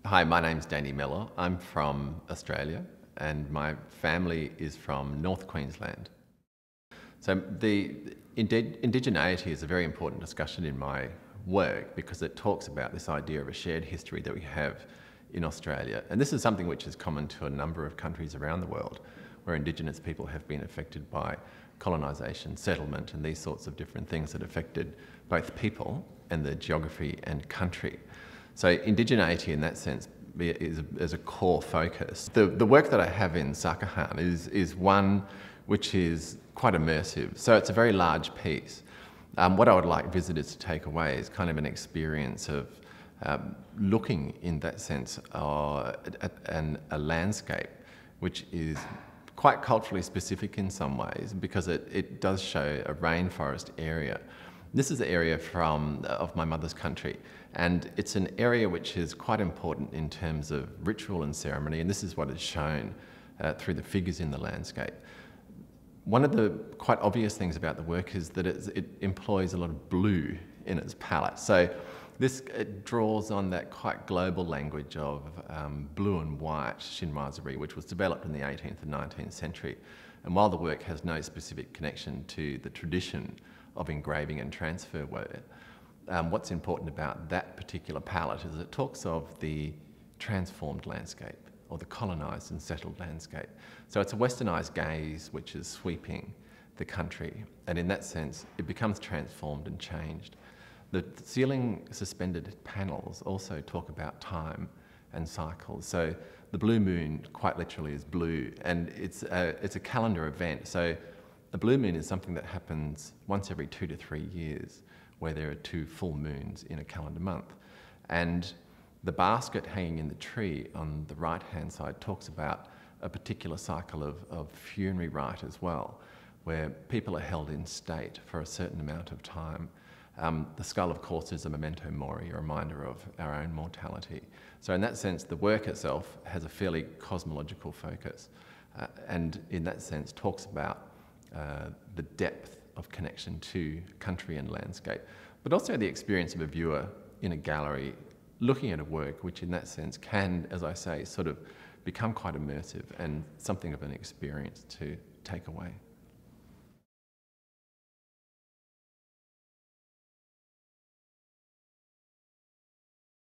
Hi, my name's Danie Mellor. I'm from Australia and my family is from North Queensland. So the indigeneity is a very important discussion in my work because it talks about this idea of a shared history that we have in Australia. And this is something which is common to a number of countries around the world where Indigenous people have been affected by colonisation, settlement and these sorts of different things that affected both people and the geography and country. So indigeneity in that sense is a core focus. The work that I have in Sakahàn is one which is quite immersive. So it's a very large piece. What I would like visitors to take away is kind of an experience of looking in that sense at a landscape which is quite culturally specific in some ways because it does show a rainforest area. This is the area of my mother's country, and it's an area which is quite important in terms of ritual and ceremony, and this is what is shown through the figures in the landscape. One of the quite obvious things about the work is that it employs a lot of blue in its palette. So it draws on that quite global language of blue and white chinoiserie, which was developed in the 18th and 19th century. And while the work has no specific connection to the tradition of engraving and transfer work, what's important about that particular palette is it talks of the transformed landscape or the colonised and settled landscape. So it's a westernised gaze which is sweeping the country, and in that sense it becomes transformed and changed. The ceiling suspended panels also talk about time and cycles. So the blue moon quite literally is blue, and it's a calendar event. So a blue moon is something that happens once every 2 to 3 years, where there are 2 full moons in a calendar month. And the basket hanging in the tree on the right-hand side talks about a particular cycle of funerary rite as well, where people are held in state for a certain amount of time. The skull, of course, is a memento mori, a reminder of our own mortality. So in that sense, the work itself has a fairly cosmological focus, and in that sense talks about the depth of connection to country and landscape, but also the experience of a viewer in a gallery looking at a work which in that sense can, as I say, sort of become quite immersive and something of an experience to take away.